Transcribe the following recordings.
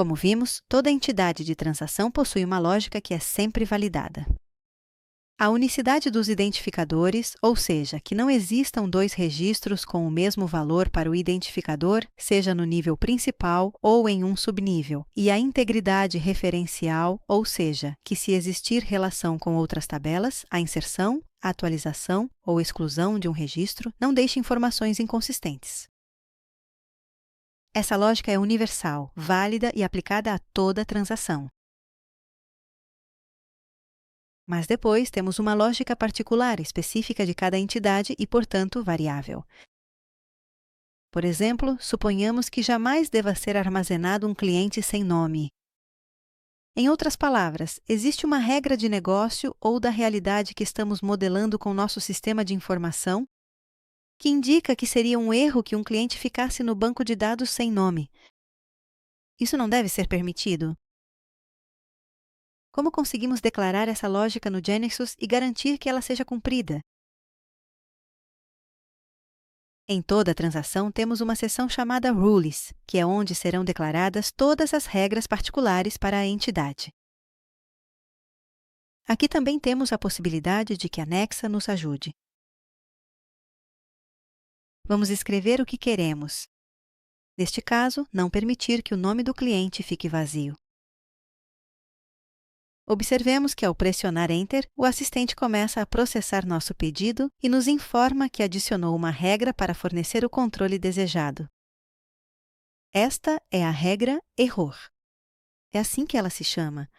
Como vimos, toda entidade de transação possui uma lógica que é sempre validada. A unicidade dos identificadores, ou seja, que não existam dois registros com o mesmo valor para o identificador, seja no nível principal ou em um subnível, e a integridade referencial, ou seja, que se existir relação com outras tabelas, a inserção, a atualização ou exclusão de um registro não deixe informações inconsistentes. Essa lógica é universal, válida e aplicada a toda transação. Mas depois temos uma lógica particular, específica de cada entidade e, portanto, variável. Por exemplo, suponhamos que jamais deva ser armazenado um cliente sem nome. Em outras palavras, existe uma regra de negócio ou da realidade que estamos modelando com nosso sistema de informação que indica que seria um erro que um cliente ficasse no banco de dados sem nome. Isso não deve ser permitido. Como conseguimos declarar essa lógica no Genesis e garantir que ela seja cumprida? Em toda transação, temos uma seção chamada Rules, que é onde serão declaradas todas as regras particulares para a entidade. Aqui também temos a possibilidade de que a Nexa nos ajude. Vamos escrever o que queremos. Neste caso, não permitir que o nome do cliente fique vazio. Observemos que, ao pressionar Enter, o assistente começa a processar nosso pedido e nos informa que adicionou uma regra para fornecer o controle desejado. Esta é a regra error. É assim que ela se chama.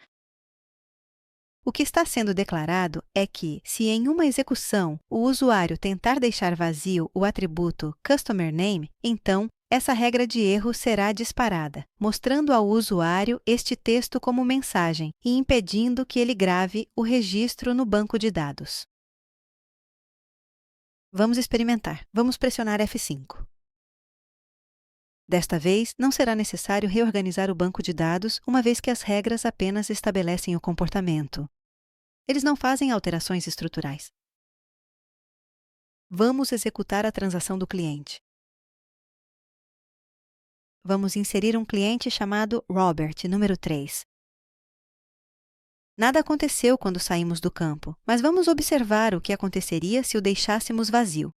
O que está sendo declarado é que, se em uma execução o usuário tentar deixar vazio o atributo Customer Name, então essa regra de erro será disparada, mostrando ao usuário este texto como mensagem e impedindo que ele grave o registro no banco de dados. Vamos experimentar. Vamos pressionar F5. Desta vez, não será necessário reorganizar o banco de dados, uma vez que as regras apenas estabelecem o comportamento. Eles não fazem alterações estruturais. Vamos executar a transação do cliente. Vamos inserir um cliente chamado Robert, número 3. Nada aconteceu quando saímos do campo, mas vamos observar o que aconteceria se o deixássemos vazio.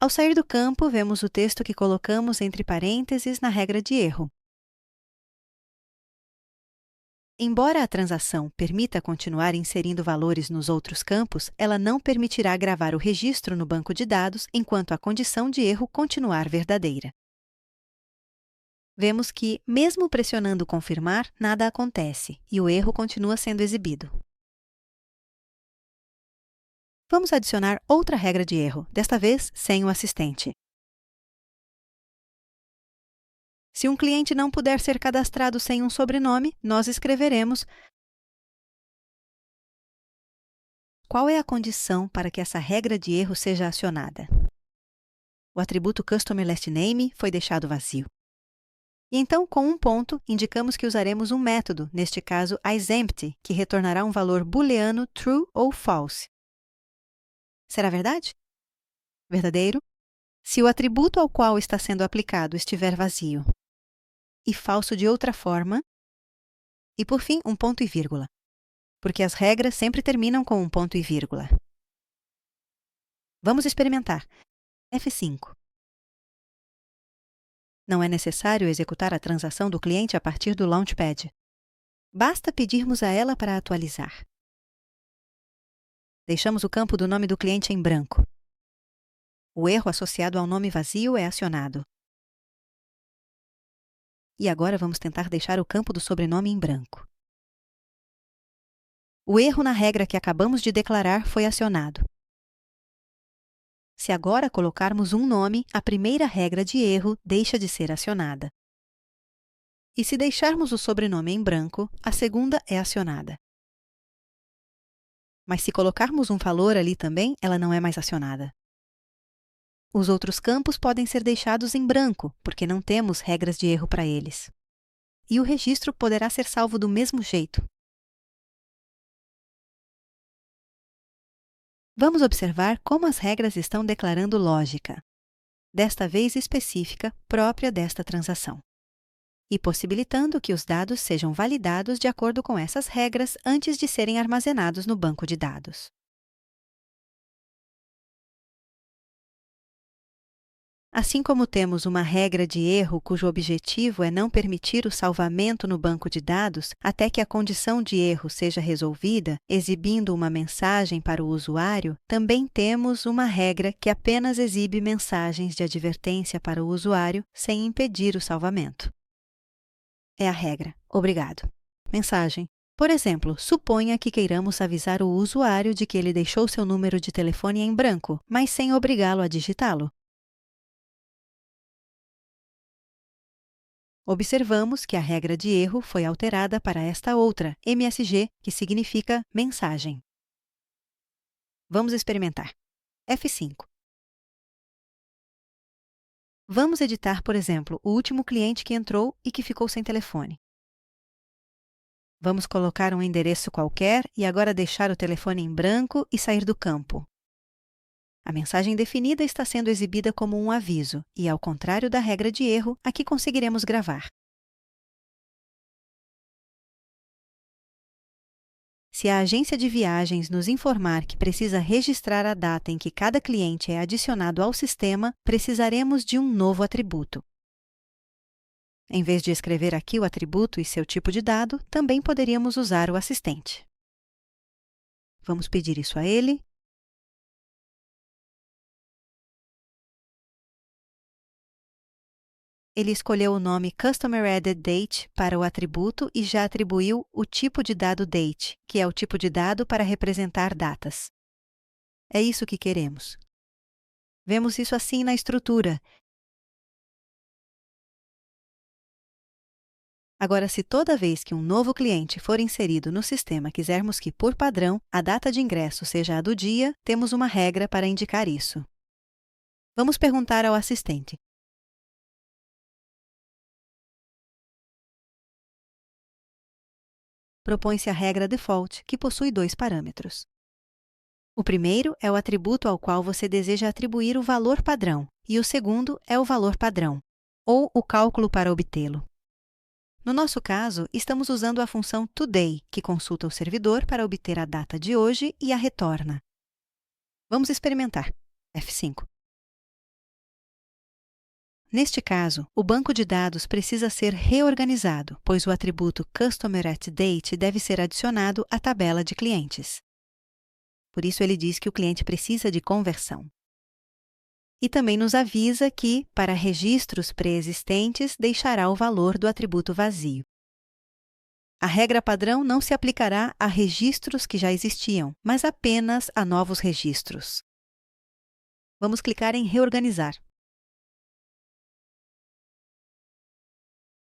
Ao sair do campo, vemos o texto que colocamos entre parênteses na regra de erro. Embora a transação permita continuar inserindo valores nos outros campos, ela não permitirá gravar o registro no banco de dados enquanto a condição de erro continuar verdadeira. Vemos que, mesmo pressionando confirmar, nada acontece e o erro continua sendo exibido. Vamos adicionar outra regra de erro, desta vez sem o assistente. Se um cliente não puder ser cadastrado sem um sobrenome, nós escreveremos qual é a condição para que essa regra de erro seja acionada. O atributo Customer Last Name foi deixado vazio. E então, com um ponto, indicamos que usaremos um método, neste caso isEmpty, que retornará um valor booleano true ou false. Será verdade? Verdadeiro? Se o atributo ao qual está sendo aplicado estiver vazio. E falso de outra forma. E, por fim, um ponto e vírgula. Porque as regras sempre terminam com um ponto e vírgula. Vamos experimentar. F5. Não é necessário executar a transação do cliente a partir do Launchpad. Basta pedirmos a ela para atualizar. Deixamos o campo do nome do cliente em branco. O erro associado ao nome vazio é acionado. E agora vamos tentar deixar o campo do sobrenome em branco. O erro na regra que acabamos de declarar foi acionado. Se agora colocarmos um nome, a primeira regra de erro deixa de ser acionada. E se deixarmos o sobrenome em branco, a segunda é acionada. Mas se colocarmos um valor ali também, ela não é mais acionada. Os outros campos podem ser deixados em branco, porque não temos regras de erro para eles. E o registro poderá ser salvo do mesmo jeito. Vamos observar como as regras estão declarando lógica, desta vez específica, própria desta transação. e possibilitando que os dados sejam validados de acordo com essas regras antes de serem armazenados no banco de dados. Assim como temos uma regra de erro cujo objetivo é não permitir o salvamento no banco de dados até que a condição de erro seja resolvida, exibindo uma mensagem para o usuário, também temos uma regra que apenas exibe mensagens de advertência para o usuário sem impedir o salvamento. É a regra "Obrigado". Mensagem: por exemplo, suponha que queiramos avisar o usuário de que ele deixou seu número de telefone em branco, mas sem obrigá-lo a digitá-lo. Observamos que a regra de erro foi alterada para esta outra, MSG, que significa mensagem. Vamos experimentar. F5. Vamos editar, por exemplo, o último cliente que entrou e que ficou sem telefone. Vamos colocar um endereço qualquer e agora deixar o telefone em branco e sair do campo. A mensagem definida está sendo exibida como um aviso e, ao contrário da regra de erro, aqui conseguiremos gravar. Se a agência de viagens nos informar que precisa registrar a data em que cada cliente é adicionado ao sistema, precisaremos de um novo atributo. Em vez de escrever aqui o atributo e seu tipo de dado, também poderíamos usar o assistente. Vamos pedir isso a ele. Ele escolheu o nome Customer Added Date para o atributo e já atribuiu o tipo de dado date, que é o tipo de dado para representar datas. É isso que queremos. Vemos isso assim na estrutura. Agora, se toda vez que um novo cliente for inserido no sistema quisermos que, por padrão, a data de ingresso seja a do dia, temos uma regra para indicar isso. Vamos perguntar ao assistente. Propõe-se a regra default, que possui dois parâmetros. O primeiro é o atributo ao qual você deseja atribuir o valor padrão, e o segundo é o valor padrão, ou o cálculo para obtê-lo. No nosso caso, estamos usando a função today, que consulta o servidor para obter a data de hoje e a retorna. Vamos experimentar. F5. Neste caso, o banco de dados precisa ser reorganizado, pois o atributo Customer@Date deve ser adicionado à tabela de clientes. Por isso, ele diz que o cliente precisa de conversão. E também nos avisa que, para registros pré-existentes, deixará o valor do atributo vazio. A regra padrão não se aplicará a registros que já existiam, mas apenas a novos registros. Vamos clicar em Reorganizar.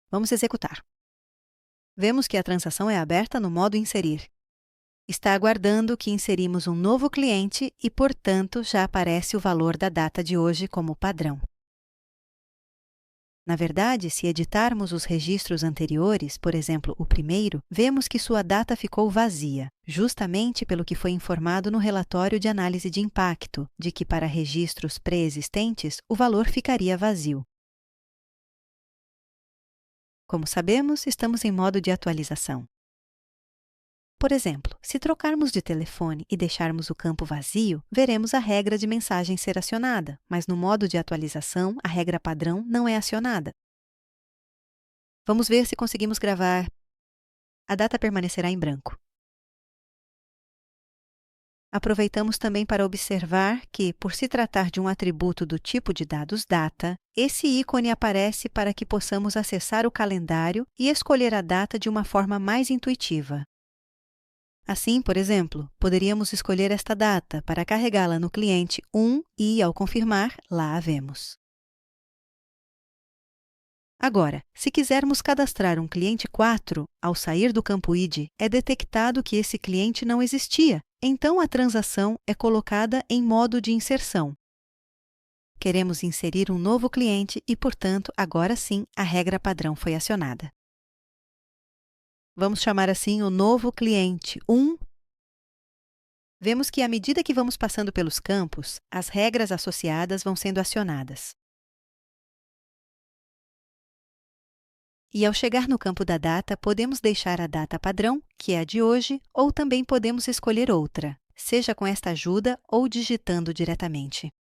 Vamos executar. Vemos que a transação é aberta no modo Inserir. Está aguardando que inserimos um novo cliente e, portanto, já aparece o valor da data de hoje como padrão. Na verdade, se editarmos os registros anteriores, por exemplo, o primeiro, vemos que sua data ficou vazia, justamente pelo que foi informado no relatório de análise de impacto, de que para registros pré-existentes o valor ficaria vazio. Como sabemos, estamos em modo de atualização. Por exemplo, se trocarmos de telefone e deixarmos o campo vazio, veremos a regra de mensagem ser acionada, mas no modo de atualização, a regra padrão não é acionada. Vamos ver se conseguimos gravar. A data permanecerá em branco. Aproveitamos também para observar que, por se tratar de um atributo do tipo de dados data, esse ícone aparece para que possamos acessar o calendário e escolher a data de uma forma mais intuitiva. Assim, por exemplo, poderíamos escolher esta data para carregá-la no cliente 1 e, ao confirmar, lá a vemos. Agora, se quisermos cadastrar um cliente 4, ao sair do campo ID, é detectado que esse cliente não existia, então a transação é colocada em modo de inserção. Queremos inserir um novo cliente e, portanto, agora sim, a regra padrão foi acionada. Vamos chamar assim o novo cliente 1. Vemos que, à medida que vamos passando pelos campos, as regras associadas vão sendo acionadas. E ao chegar no campo da data, podemos deixar a data padrão, que é a de hoje, ou também podemos escolher outra, seja com esta ajuda ou digitando diretamente.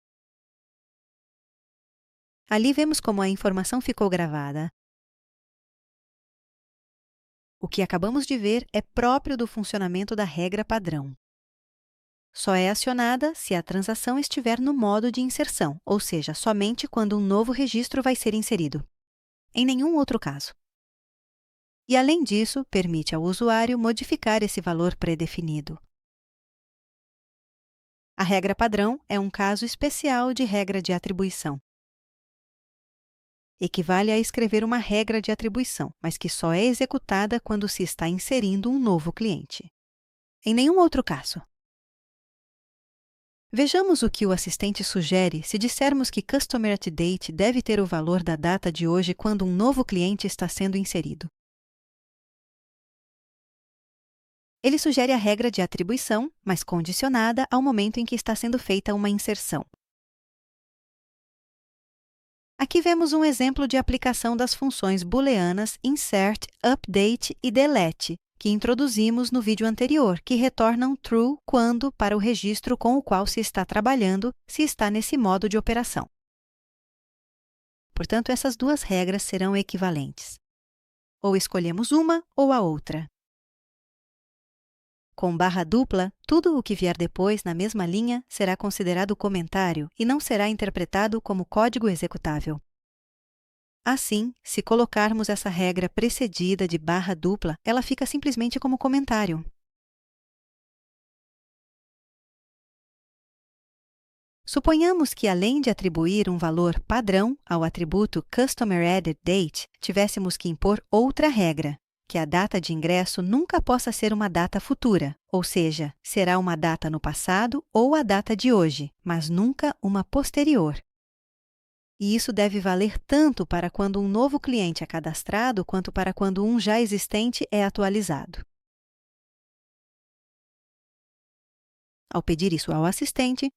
Ali vemos como a informação ficou gravada. O que acabamos de ver é próprio do funcionamento da regra padrão. Só é acionada se a transação estiver no modo de inserção, ou seja, somente quando um novo registro vai ser inserido. Em nenhum outro caso. E, além disso, permite ao usuário modificar esse valor pré-definido. A regra padrão é um caso especial de regra de atribuição. Equivale a escrever uma regra de atribuição, mas que só é executada quando se está inserindo um novo cliente. Em nenhum outro caso. Vejamos o que o assistente sugere se dissermos que CustomerAtDate deve ter o valor da data de hoje quando um novo cliente está sendo inserido. Ele sugere a regra de atribuição, mas condicionada ao momento em que está sendo feita uma inserção. Aqui vemos um exemplo de aplicação das funções booleanas insert, update e delete, que introduzimos no vídeo anterior, que retornam true quando, para o registro com o qual se está trabalhando, se está nesse modo de operação. Portanto, essas duas regras serão equivalentes. Ou escolhemos uma ou a outra. Com barra dupla, tudo o que vier depois na mesma linha será considerado comentário e não será interpretado como código executável. Assim, se colocarmos essa regra precedida de barra dupla, ela fica simplesmente como comentário. Suponhamos que, além de atribuir um valor padrão ao atributo CustomerAddedDate, tivéssemos que impor outra regra, que a data de ingresso nunca possa ser uma data futura, ou seja, será uma data no passado ou a data de hoje, mas nunca uma posterior. E isso deve valer tanto para quando um novo cliente é cadastrado, quanto para quando um já existente é atualizado. Ao pedir isso ao assistente,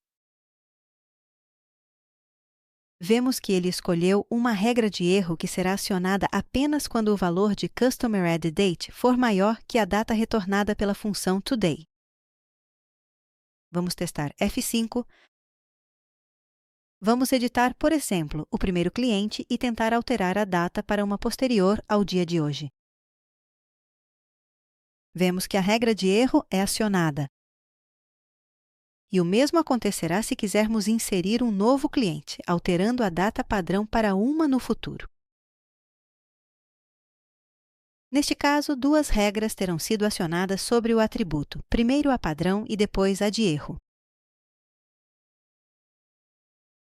vemos que ele escolheu uma regra de erro que será acionada apenas quando o valor de CustomerAddedDate for maior que a data retornada pela função today. Vamos testar F5. Vamos editar, por exemplo, o primeiro cliente e tentar alterar a data para uma posterior ao dia de hoje. Vemos que a regra de erro é acionada. E o mesmo acontecerá se quisermos inserir um novo cliente, alterando a data padrão para uma no futuro. Neste caso, duas regras terão sido acionadas sobre o atributo, primeiro a padrão e depois a de erro.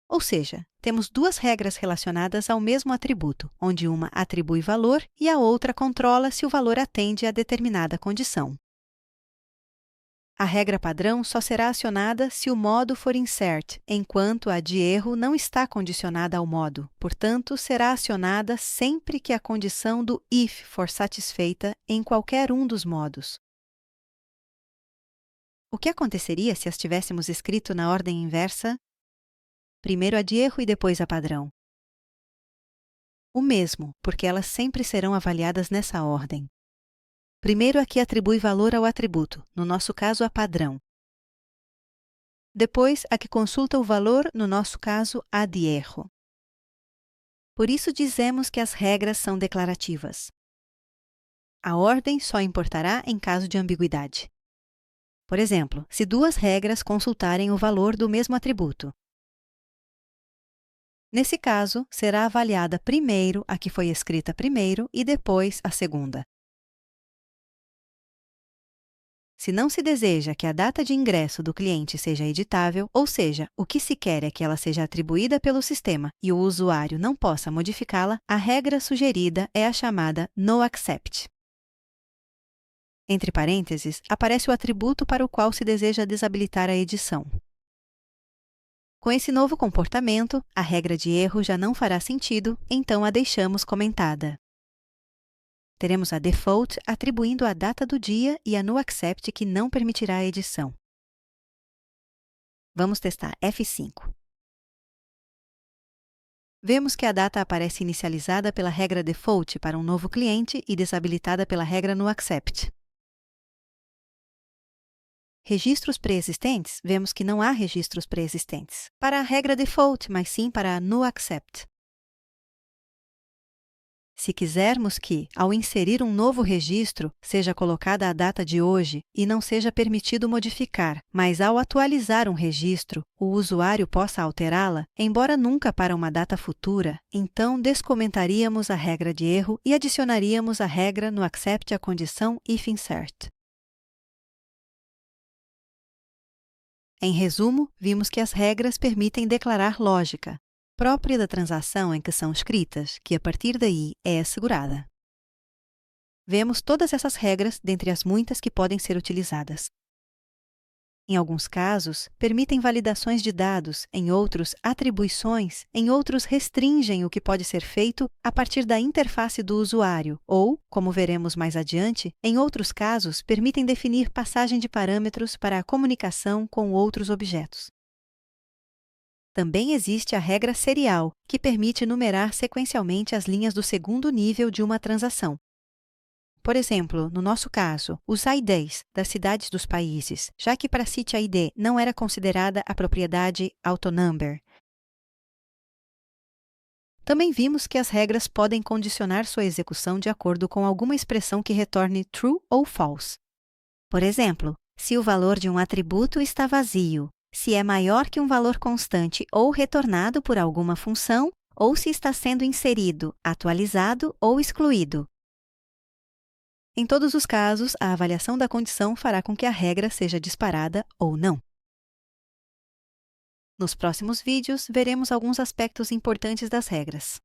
Ou seja, temos duas regras relacionadas ao mesmo atributo, onde uma atribui valor e a outra controla se o valor atende a determinada condição. A regra padrão só será acionada se o modo for insert, enquanto a de erro não está condicionada ao modo, portanto, será acionada sempre que a condição do if for satisfeita em qualquer um dos modos. O que aconteceria se as tivéssemos escrito na ordem inversa? Primeiro a de erro e depois a padrão. O mesmo, porque elas sempre serão avaliadas nessa ordem. Primeiro a que atribui valor ao atributo, no nosso caso a padrão. Depois a que consulta o valor, no nosso caso a de erro. Por isso dizemos que as regras são declarativas. A ordem só importará em caso de ambiguidade. Por exemplo, se duas regras consultarem o valor do mesmo atributo. Nesse caso, será avaliada primeiro a que foi escrita primeiro e depois a segunda. Se não se deseja que a data de ingresso do cliente seja editável, ou seja, o que se quer é que ela seja atribuída pelo sistema e o usuário não possa modificá-la, a regra sugerida é a chamada NoAccept. Entre parênteses, aparece o atributo para o qual se deseja desabilitar a edição. Com esse novo comportamento, a regra de erro já não fará sentido, então a deixamos comentada. Teremos a default atribuindo a data do dia e a NoAccept que não permitirá a edição. Vamos testar F5. Vemos que a data aparece inicializada pela regra default para um novo cliente e desabilitada pela regra no accept. Registros pré-existentes, vemos que não há registros pré-existentes para a regra default, mas sim para a no accept. Se quisermos que, ao inserir um novo registro, seja colocada a data de hoje e não seja permitido modificar, mas ao atualizar um registro, o usuário possa alterá-la, embora nunca para uma data futura, então descomentaríamos a regra de erro e adicionaríamos a regra no accept a condição if insert. Em resumo, vimos que as regras permitem declarar lógica, própria da transação em que são escritas, que a partir daí é assegurada. Vemos todas essas regras dentre as muitas que podem ser utilizadas. Em alguns casos, permitem validações de dados, em outros, atribuições, em outros, restringem o que pode ser feito a partir da interface do usuário, ou, como veremos mais adiante, em outros casos, permitem definir passagem de parâmetros para a comunicação com outros objetos. Também existe a regra serial, que permite numerar sequencialmente as linhas do segundo nível de uma transação. Por exemplo, no nosso caso, os IDs das cidades dos países, já que para City ID não era considerada a propriedade autonumber. Também vimos que as regras podem condicionar sua execução de acordo com alguma expressão que retorne true ou false. Por exemplo, se o valor de um atributo está vazio, se é maior que um valor constante ou retornado por alguma função, ou se está sendo inserido, atualizado ou excluído. Em todos os casos, a avaliação da condição fará com que a regra seja disparada ou não. Nos próximos vídeos, veremos alguns aspectos importantes das regras.